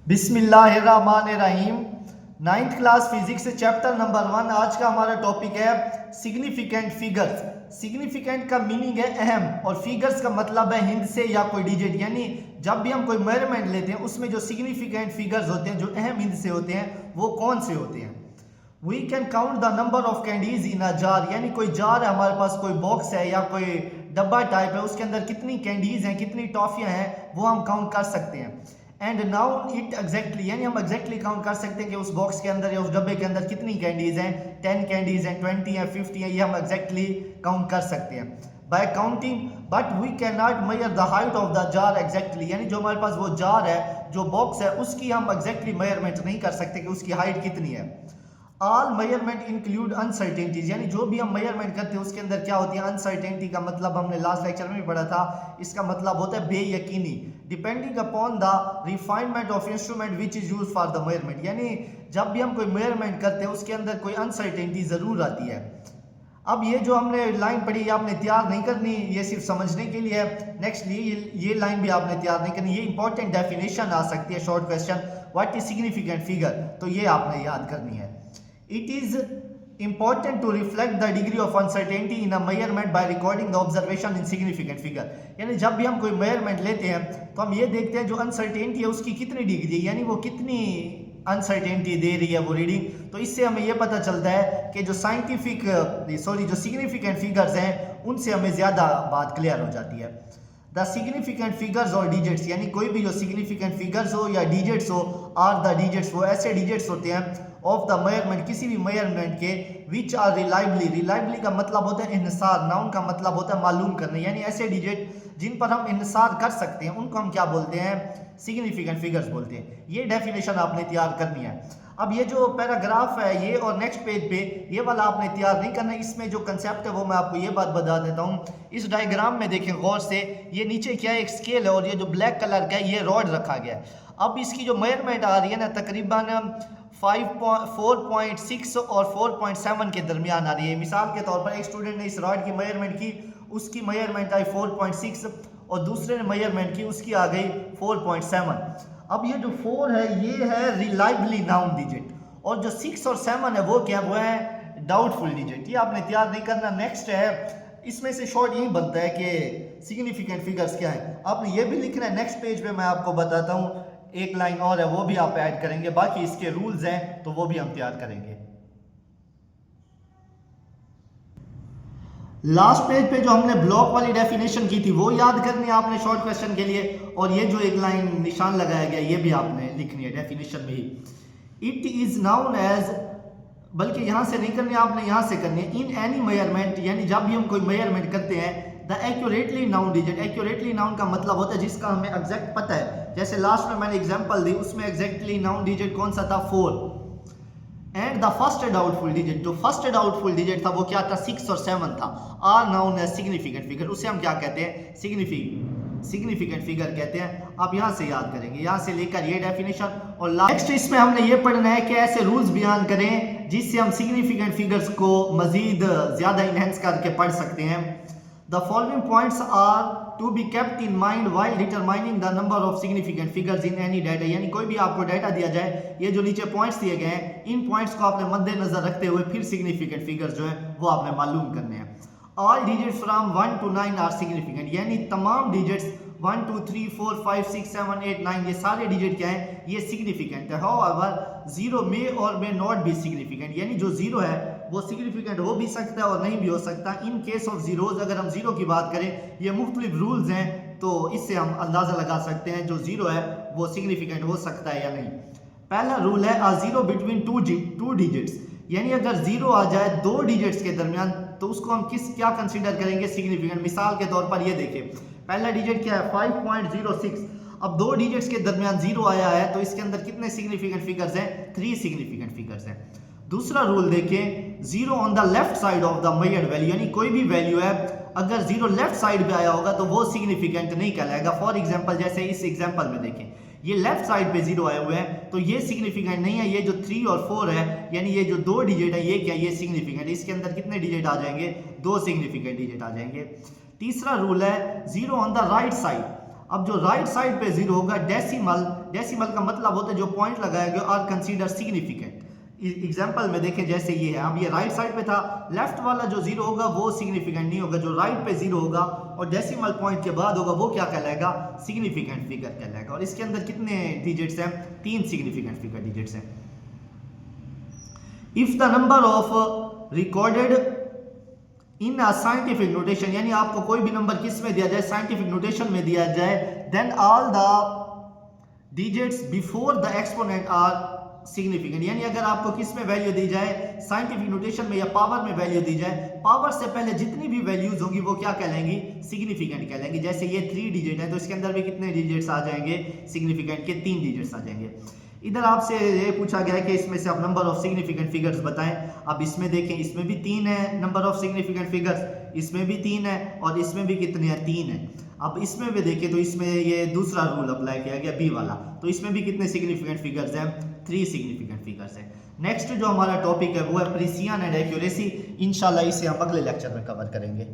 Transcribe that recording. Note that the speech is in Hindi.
बिस्मिल्लाहिर्रहमानिर्रहीम। Ninth class physics chapter number 1। आज का हमारा टॉपिक है सिग्निफिकेंट फिगर्स। सिग्निफिकेंट का मीनिंग है अहम, और फिगर्स का मतलब है हिंद से या कोई डिजिट। यानी जब भी हम कोई मेजरमेंट लेते हैं उसमें जो सिग्निफिकेंट फिगर्स होते हैं, जो अहम हिंद से होते हैं, वो कौन से होते हैं। We can count the number of candies in a jar. यानी कोई जार है हमारे पास, कोई बॉक्स है या कोई डब्बा टाइप है, उसके अंदर कितनी कैंडीज हैं, कितनी टॉफियां हैं, वो हम काउंट कर सकते हैं। एंड नाउन इट एग्जैक्टली, यानी हम एग्जैक्टली काउंट कर सकते हैं कि उस बॉक्स के अंदर या उस डब्बे के अंदर कितनी कैंडीज हैं। 10 कैंडीज हैं, 20 हैं, 50 हैं, ये हम एग्जैक्टली काउंट कर सकते हैं by counting. But we can not measure the height of the jar exactly. यानी जो हमारे पास वो जार है, जो बॉक्स है, उसकी हम एग्जैक्टली मेजरमेंट नहीं कर सकते कि उसकी हाइट कितनी है। All measurement include uncertainties. यानी जो भी हम मेजरमेंट करते हैं उसके अंदर क्या होती है, अनसर्टेनिटी का मतलब हमने लास्ट लेक्चर में भी पढ़ा था, इसका मतलब होता है बेयकीनी। Depending upon the refinement of instrument which is use for the measurement. यानी जब भी हम कोई मेजरमेंट करते हैं उसके अंदर कोई अनसर्टेनिटी जरूर आती है। अब ये जो हमने लाइन पढ़ी ये आपने तैयार नहीं करनी, ये सिर्फ समझने के लिए है। नेक्स्ट ये लाइन भी आपने तैयार नहीं करनी। ये इंपॉर्टेंट डेफिनेशन आ सकती है, short question, what is significant figure, तो ये आपने याद करनी है। It is important to reflect the degree of uncertainty in a measurement by recording the observation in significant figure। यानी जब भी हम कोई मेजरमेंट लेते हैं तो हम ये देखते हैं जो अनसर्टेनिटी है उसकी कितनी डिग्री है, यानी वो कितनी अनसर्टेनिटी दे रही है वो रीडिंग। तो इससे हमें ये पता चलता है कि जो जो सिग्निफिकेंट फिगर्स हैं उनसे हमें ज़्यादा बात क्लियर हो जाती है। द सिग्निफिकेंट फिगर्स और डिजिट्स, यानी कोई भी जो सिग्निफिकेंट फिगर्स हो या डिजिट्स हो, आर द डिजिट्स, वो ऐसे डिजिट्स होते हैं ऑफ द मेजरमेंट, किसी भी मेजरमेंट के, विच आर रिलायबली का मतलब होता है इन्हिसार, नाउन का मतलब होता है मालूम करने। यानी ऐसे डिजिट जिन पर हम इन्हिसार कर सकते हैं उनको हम क्या बोलते हैं, सिग्निफिकेंट फिगर्स बोलते हैं। ये डेफिनेशन आपने तैयार करनी है। अब ये जो पैराग्राफ है ये और नेक्स्ट पेज पे ये वाला आपने तैयार नहीं करना। इसमें जो कंसेप्ट है वो मैं आपको ये बात बता देता हूँ। इस डायग्राम में देखें गौर से, ये नीचे क्या है, एक स्केल है, और ये जो ब्लैक कलर का है ये रॉड रखा गया है। अब इसकी जो मेजरमेंट आ रही है ना, तकरीबन 4.6 और 4.7 के दरमियान आ रही है। मिसाल के तौर पर एक स्टूडेंट ने इस रॉड की मेजरमेंट की, उसकी मेजरमेंट आई 4.6, और दूसरे ने मेजरमेंट की, उसकी आ गई 4.7। अब ये जो 4 है ये है रिलायबली नाउन डिजिट, और जो 6 और 7 है वो क्या, वो है डाउटफुल डिजिट। ये आपने तैयार नहीं करना। नेक्स्ट है, इसमें से शॉर्ट यही बनता है कि सिग्निफिकेंट फिगर्स क्या है, आपने ये भी लिखना है। नेक्स्ट पेज पे मैं आपको बताता हूँ, एक लाइन और है वो भी आप ऐड करेंगे, बाकी इसके रूल्स हैं तो वो भी हम तैयार करेंगे। लास्ट पेज पे जो हमने ब्लॉक वाली डेफिनेशन की थी वो याद करनी है आपने शॉर्ट क्वेश्चन के लिए, और ये जो एक लाइन निशान लगाया गया ये भी आपने लिखनी है डेफिनेशन में ही। इट इज नाउन एज, बल्कि यहां से नहीं करनी, आपने यहां से करनी है। इन एनी मेजरमेंट, यानी जब भी हम कोई मेजरमेंट करते हैं, the accurately noun digit, accurately noun का मतलब होता है जिसका हमें एग्जैक्ट पता है। जैसे लास्ट में मैंने एग्जांपल दी, उसमें एग्जैक्टली नाउन डिजिट कौन सा था, 4। And the first doubtful digit, जो फर्स्ट डाउटफुल डिजिट था वो क्या था, 6 और 7 था। Are known as significant figure, उसे हम क्या कहते हैं, सिग्निफिकेंट फिगर कहते हैं। आप यहां से याद करेंगे, यहां से लेकर ये डेफिनेशन, और नेक्स्ट इसमें हमने ये पढ़ना है कि ऐसे रूल्स बयान करें जिससे हम सिग्निफिकेंट फिगर्स को मजीद ज्यादा इनहेंस करके पढ़ सकते हैं। The following points are to be kept in mind while determining the number of significant figures in any data. यानी कोई भी आपको डाटा दिया जाए, ये जो नीचे पॉइंट्स दिए गए हैं, इन पॉइंट्स को आपने मद्देनजर रखते हुए फिर सिग्निफिकेंट फिगर्स जो है वो आपने मालूम करने हैं। All digits from 1 to 9 are significant, यानी तमाम डिजिट्स 1 2 3 4 5 6 7 8 9 ये सारे डिजिट क्या है, ये सिग्निफिकेंट है। हाउएवर 0 मे और मे नॉट बी सिग्निफिकेंट, यानी जो 0 है वो सिग्निफिकेंट हो भी सकता है और नहीं भी हो सकता। इन केस ऑफ जीरोज, अगर हम 0 की बात करें, ये मुख्तलिफ रूल्स हैं, तो इससे हम अंदाजा लगा सकते हैं जो 0 है वो सिग्निफिकेंट हो सकता है या नहीं। पहला रूल है अ 0 बिटवीन टू डिजिट्स, यानी अगर 0 आ जाए 2 डिजिट्स के दरमियान तो उसको हम क्या कंसीडर करेंगे, सिग्निफिकेंट। मिसाल के तौर पर ये देखिए, पहला डिजिट क्या है, 5.06। अब 2 डिजिट्स के दरमियान 0 आया है तो इसके अंदर कितने सिग्निफिकेंट फिगर्स हैं, 3 सिग्निफिकेंट फिगर्स हैं। दूसरा रूल देखें, 0 on the left side of the measured value, यानी कोई भी वैल्यू है अगर 0 लेफ्ट साइड पे आया होगा तो वो सिग्निफिकेंट नहीं कहलाएगा। फॉर एग्जांपल जैसे इस एग्जांपल में देखें, ये लेफ्ट साइड पे 0 आए हुए हैं तो ये सिग्निफिकेंट नहीं है। ये जो 3 और 4 है, यानी ये जो 2 डिजिट है, ये क्या, ये सिग्निफिकेंट। इसके अंदर कितने डिजिट आ जाएंगे, 2 सिग्निफिकेंट डिजिट आ जाएंगे। तीसरा रूल है 0 ऑन द राइट साइड, अब जो राइट साइड पे 0 होगा, डेसिमल का मतलब होता है जो पॉइंट लगाया गया आर कंसीडर सिग्निफिकेंट। एग्जाम्पल में देखें जैसे ये है, अब ये राइट साइड पे था, लेफ्ट वाला जो 0 होगा वो सिग्निफिकेंट नहीं होगा, जो राइट पे 0 होगा और डेसिमल पॉइंट के बाद होगा वो क्या कहलाएगा, सिग्निफिकेंट फिगर कहलाएगा। और इसके अंदर कितने डिजिट्स हैं, 3 सिग्निफिकेंट फिगर डिजिट्स हैं। If the number of recorded in a scientific notation, यानी आपको कोई भी नंबर किस में दिया जाए, साइंटिफिक नोटेशन में दिया जाए, then all the digits before the exponent are significant, यानी अगर आपको किस में वैल्यू दी जाए, साइंटिफिक नोटेशन में या पावर में वैल्यू दी जाए, पावर से पहले जितनी भी वैल्यूज होंगी वो क्या कहलाएंगी, सिग्निफिकेंट कहलाएंगी। जैसे ये 3 डिजिट है तो इसके अंदर भी कितने डिजिट्स आ जाएंगे, सिग्निफिकेंट के 3 डिजिट्स आ जाएंगे। इधर आपसे ये पूछा गया है कि इसमें से आप नंबर ऑफ सिग्निफिकेंट फिगर्स बताएं। अब इसमें देखें, इसमें भी 3 है नंबर ऑफ सिग्निफिकेंट फिगर्स, इसमें भी 3 है और इसमें भी कितने हैं, 3 है। अब इसमें भी देखें तो इसमें ये दूसरा रूल अप्लाई किया गया बी वाला, तो इसमें भी कितने सिग्निफिकेंट फिगर्स हैं, 3 सिग्निफिकेंट फिगर्स हैं। नेक्स्ट जो हमारा टॉपिक है वो है प्रिसिजन एंड एक्यूरेसी। इंशाल्लाह इसे हम अगले लेक्चर में कवर करेंगे।